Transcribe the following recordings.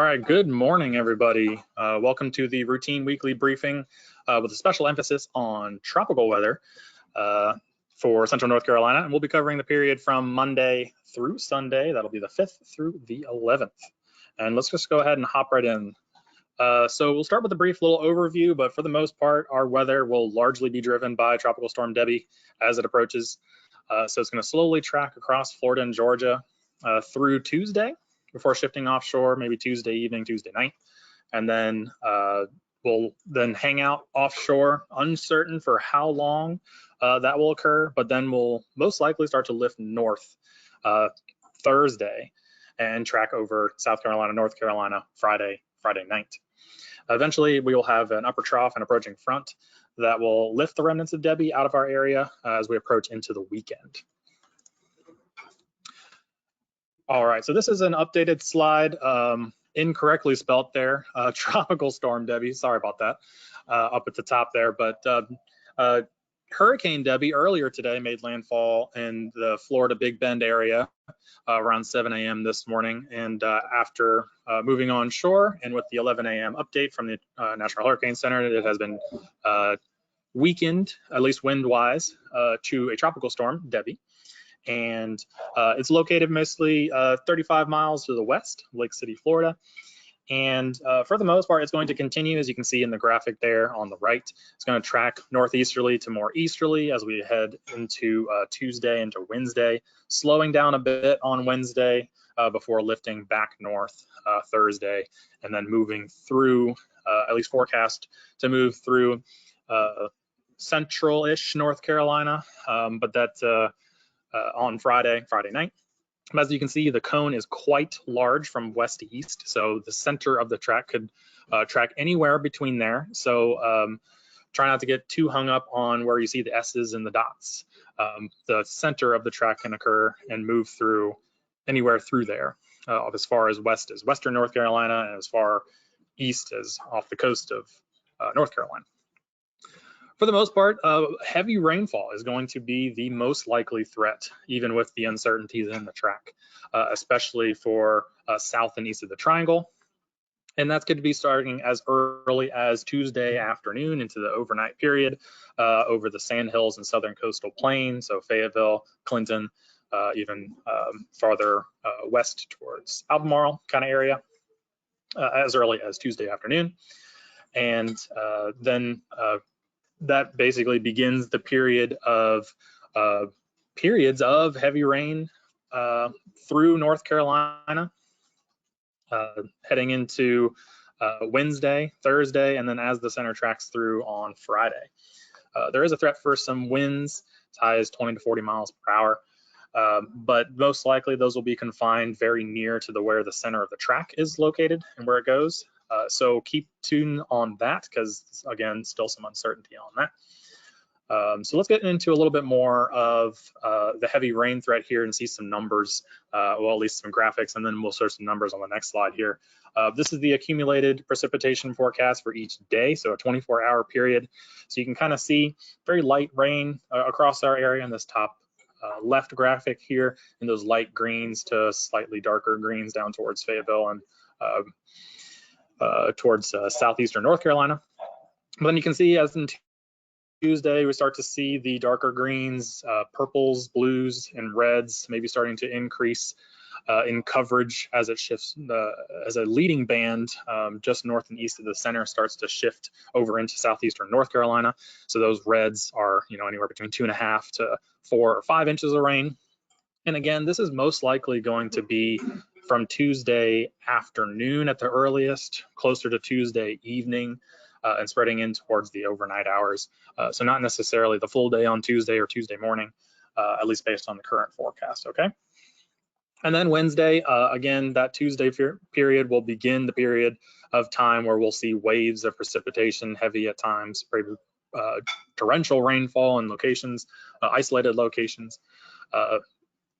All right, good morning, everybody. Welcome to the routine weekly briefing with a special emphasis on tropical weather for Central North Carolina. And we'll be covering the period from Monday through Sunday. That'll be the 5th through the 11th. And let's just go ahead and hop right in. So we'll start with a brief little overview, but for the most part, our weather will largely be driven by Tropical Storm Debby as it approaches. So it's going to slowly track across Florida and Georgia through Tuesday, before shifting offshore, maybe Tuesday evening, Tuesday night. And then we'll then hang out offshore, uncertain for how long that will occur, but then we'll most likely start to lift north Thursday and track over South Carolina, North Carolina, Friday night. Eventually, we will have an upper trough and approaching front that will lift the remnants of Debby out of our area as we approach into the weekend. All right, so this is an updated slide, incorrectly spelt there, Tropical Storm Debby, sorry about that, up at the top there, but Hurricane Debby earlier today made landfall in the Florida Big Bend area around 7 a.m. this morning, and after moving on shore and with the 11 a.m. update from the National Hurricane Center, it has been weakened, at least wind-wise, to a tropical storm, Debby. And it's located mostly 35 miles to the west of Lake City, Florida. And for the most part, it's going to continue, as you can see in the graphic there on the right. It's going to track northeasterly to more easterly as we head into Tuesday into Wednesday, slowing down a bit on Wednesday before lifting back north Thursday, and then moving through, at least forecast to move through central-ish North Carolina, but that on Friday night. As you can see, the cone is quite large from west to east, so the center of the track could track anywhere between there. So try not to get too hung up on where you see the S's and the dots. The center of the track can occur and move through anywhere through there, as far as west as western North Carolina and as far east as off the coast of North Carolina. For the most part, heavy rainfall is going to be the most likely threat, even with the uncertainties in the track, especially for south and east of the triangle. And that's going to be starting as early as Tuesday afternoon into the overnight period over the Sandhills and southern coastal plain, so Fayetteville, Clinton, even farther west towards Albemarle kind of area, as early as Tuesday afternoon. And then that basically begins the period of periods of heavy rain through North Carolina, heading into Wednesday, Thursday, and then as the center tracks through on Friday. There is a threat for some winds as high as 20 to 40 miles per hour, but most likely those will be confined very near to where the center of the track is located and where it goes. So keep tuned on that because, again, still some uncertainty on that. So let's get into a little bit more of the heavy rain threat here and see some numbers, well, at least some graphics, and then we'll search some numbers on the next slide here. This is the accumulated precipitation forecast for each day, so a 24-hour period. So you can kind of see very light rain across our area in this top left graphic here, and those light greens to slightly darker greens down towards Fayetteville and towards southeastern North Carolina. But then you can see as in Tuesday, we start to see the darker greens, purples, blues, and reds maybe starting to increase in coverage as it shifts, as a leading band just north and east of the center starts to shift over into southeastern North Carolina. So those reds are, anywhere between 2.5 to 4 or 5 inches of rain. And again, this is most likely going to be from Tuesday afternoon at the earliest, closer to Tuesday evening, and spreading in towards the overnight hours. So not necessarily the full day on Tuesday or Tuesday morning, at least based on the current forecast, okay? And then Wednesday, again, that Tuesday period will begin the period of time where we'll see waves of precipitation, heavy at times, torrential rainfall in locations, isolated locations,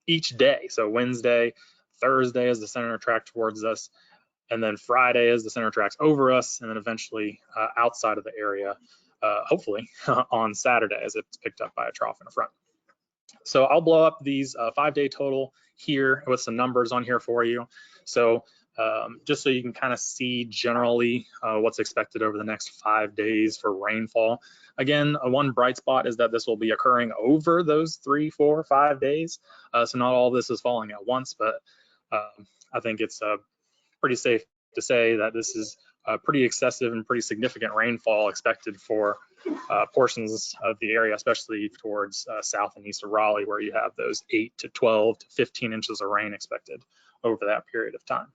each day. So Wednesday, Thursday as the center track towards us, and then Friday as the center tracks over us, and then eventually outside of the area, hopefully on Saturday as it's picked up by a trough in the front. So I'll blow up these 5-day total here with some numbers on here for you. So just so you can kind of see generally what's expected over the next 5 days for rainfall. Again, one bright spot is that this will be occurring over those 3, 4, 5 days. So not all this is falling at once, but I think it's pretty safe to say that this is pretty excessive and pretty significant rainfall expected for portions of the area, especially towards south and east of Raleigh, where you have those 8 to 12 to 15 inches of rain expected over that period of time.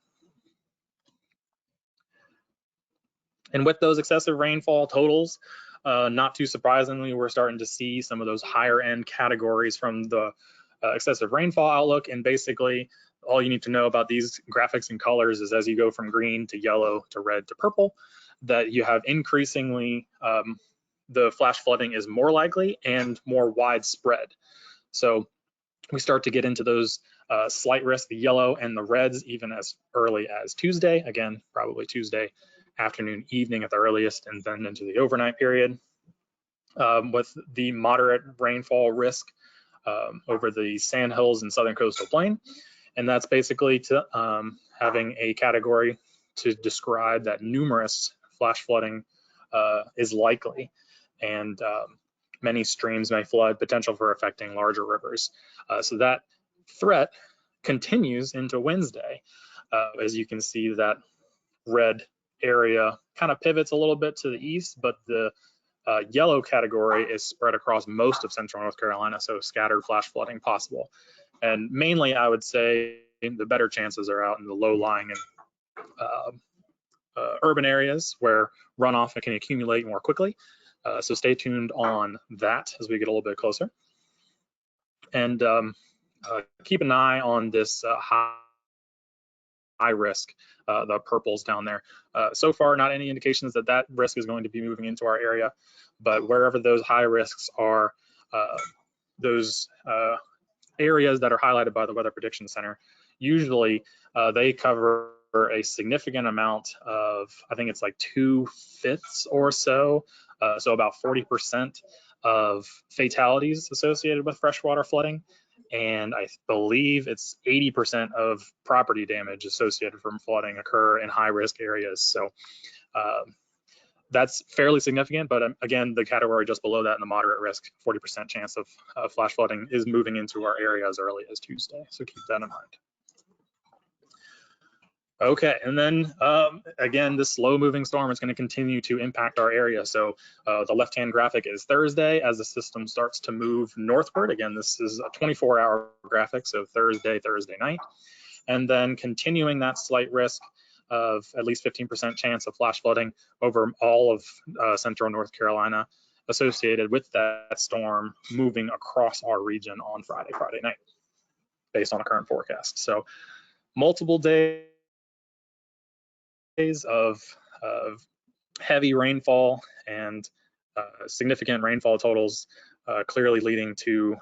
And with those excessive rainfall totals, not too surprisingly, we're starting to see some of those higher end categories from the excessive rainfall outlook. And basically, all you need to know about these graphics and colors is as you go from green to yellow to red to purple, that you have increasingly the flash flooding is more likely and more widespread. So we start to get into those slight risk, the yellow and the reds, even as early as Tuesday. Again, probably Tuesday afternoon, evening at the earliest, and then into the overnight period. With the moderate rainfall risk over the sandhills and southern coastal plain. And that's basically to having a category to describe that numerous flash flooding is likely, and many streams may flood, potential for affecting larger rivers. So that threat continues into Wednesday. As you can see, that red area kind of pivots a little bit to the east, but the yellow category is spread across most of central North Carolina, so scattered flash flooding possible. And mainly, I would say the better chances are out in the low-lying and urban areas where runoff can accumulate more quickly. So stay tuned on that as we get a little bit closer. And keep an eye on this high risk, the purples down there. So far, not any indications that that risk is going to be moving into our area, but wherever those high risks are, those areas that are highlighted by the Weather Prediction Center, usually they cover a significant amount of, I think it's like 2/5 or so, so about 40% of fatalities associated with freshwater flooding. And I believe it's 80% of property damage associated from flooding occur in high risk areas. So that's fairly significant, but again, the category just below that in the moderate risk, 40% chance of flash flooding is moving into our area as early as Tuesday. So keep that in mind. Okay, and then again, this slow moving storm is going to continue to impact our area. So the left-hand graphic is Thursday as the system starts to move northward. Again, this is a 24-hour graphic, so Thursday night. And then continuing that slight risk of at least 15% chance of flash flooding over all of central North Carolina associated with that storm moving across our region on Friday night, based on a current forecast. So multiple days of heavy rainfall and significant rainfall totals, clearly leading to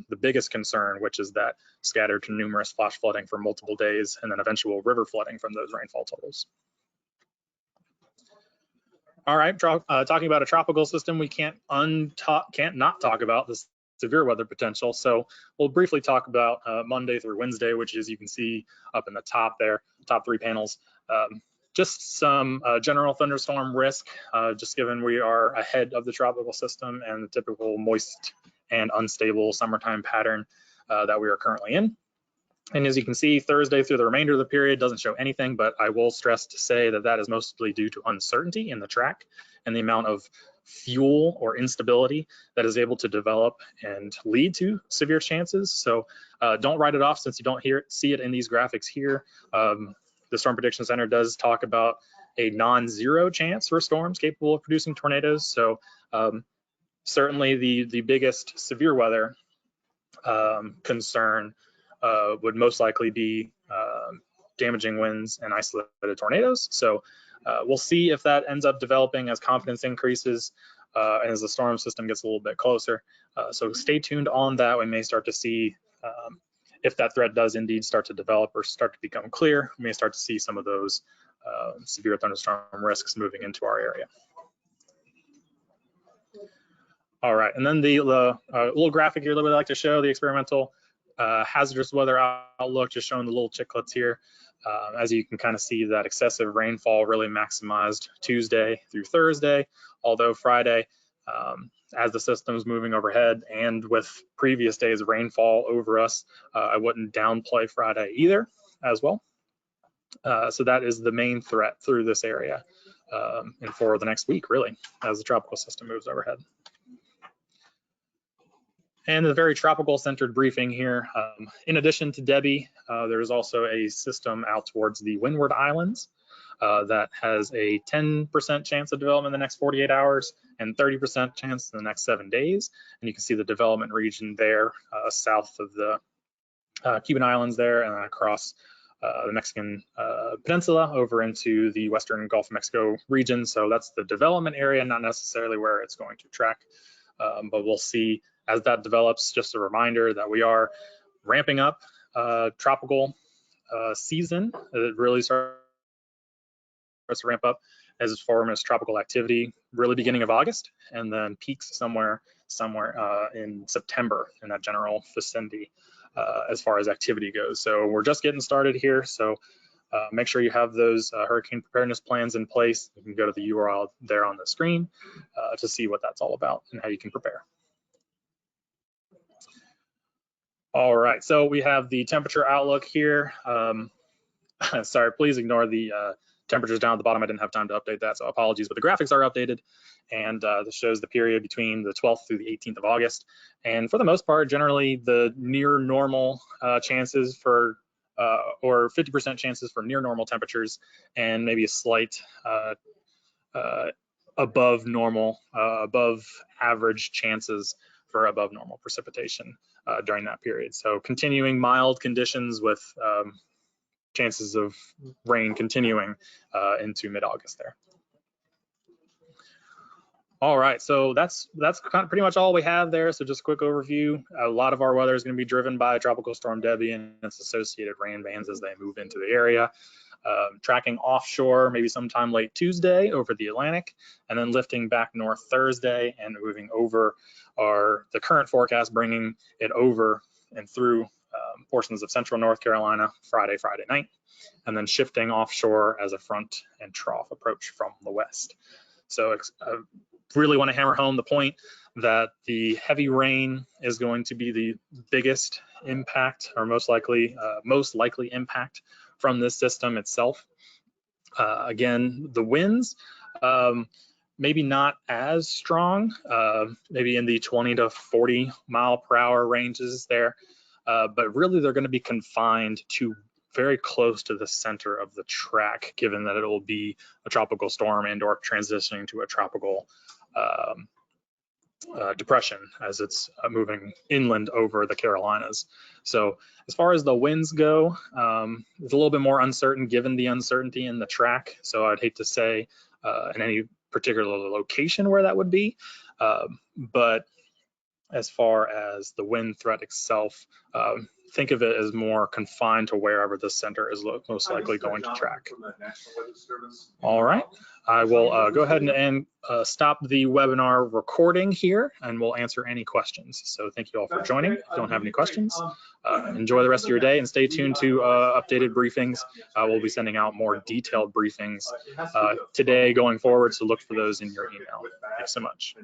the biggest concern, which is that scattered to numerous flash flooding for multiple days and then eventual river flooding from those rainfall totals. All right, talking about a tropical system, we can't not talk about this severe weather potential. So we'll briefly talk about Monday through Wednesday, which is, you can see up in the top there, top 3 panels. Just some general thunderstorm risk, just given we are ahead of the tropical system and the typical moist and unstable summertime pattern that we are currently in. And as you can see, Thursday through the remainder of the period doesn't show anything, but I will stress to say that that is mostly due to uncertainty in the track and the amount of fuel or instability that is able to develop and lead to severe chances. So don't write it off since you don't see it in these graphics here. The Storm Prediction Center does talk about a non-zero chance for storms capable of producing tornadoes. So certainly the biggest severe weather concern would most likely be damaging winds and isolated tornadoes. So we'll see if that ends up developing as confidence increases and as the storm system gets a little bit closer. So stay tuned on that. We may start to see if that threat does indeed start to develop or start to become clear, we may start to see some of those severe thunderstorm risks moving into our area. All right, and then the little graphic here that we like to show, the experimental hazardous weather outlook, just showing the little chicklets here. As you can kind of see, that excessive rainfall really maximized Tuesday through Thursday, although Friday, as the system's moving overhead and with previous days of rainfall over us, I wouldn't downplay Friday either as well. So that is the main threat through this area and for the next week, really, as the tropical system moves overhead. And a very tropical centered briefing here. In addition to Debby, there is also a system out towards the Windward Islands that has a 10% chance of development in the next 48 hours and 30% chance in the next 7 days. And you can see the development region there south of the Cuban Islands there and then across the Mexican peninsula over into the Western Gulf of Mexico region. So that's the development area, not necessarily where it's going to track, but we'll see as that develops. Just a reminder that we are ramping up tropical season. It really starts to ramp up as far as tropical activity, really beginning of August, and then peaks somewhere in September in that general vicinity as far as activity goes. So we're just getting started here. So make sure you have those hurricane preparedness plans in place. You can go to the URL there on the screen to see what that's all about and how you can prepare. All right, so we have the temperature outlook here. Sorry, please ignore the temperatures down at the bottom. I didn't have time to update that, so apologies, but the graphics are updated, and this shows the period between the 12th through the 18th of August. And for the most part, generally the near normal chances for, or 50% chances for near normal temperatures, and maybe a slight above normal, above average chances for above normal precipitation during that period. So continuing mild conditions with chances of rain continuing into mid-August there. All right, so that's kind of pretty much all we have there. So just a quick overview. A lot of our weather is going to be driven by Tropical Storm Debby and its associated rain bands as they move into the area. Tracking offshore maybe sometime late Tuesday over the Atlantic, and then lifting back north Thursday and moving over the current forecast, bringing it over and through portions of central North Carolina Friday night, and then shifting offshore as a front and trough approach from the west. So I really want to hammer home the point that the heavy rain is going to be the biggest impact, or most likely impact from this system itself. Again, the winds, maybe not as strong, maybe in the 20 to 40 mile per hour ranges there, but really they're going to be confined to very close to the center of the track, given that it will be a tropical storm and or transitioning to a tropical depression as it's moving inland over the Carolinas. So as far as the winds go, it's a little bit more uncertain given the uncertainty in the track. So I'd hate to say in any particular location where that would be, but as far as the wind threat itself, think of it as more confined to wherever the center is most likely going to track. All right, I will go ahead and stop the webinar recording here, and we'll answer any questions. So thank you all for joining. If you don't have any questions, enjoy the rest of your day and stay tuned to updated briefings. We'll be sending out more detailed briefings today going forward, so look for those in your email. Thanks so much.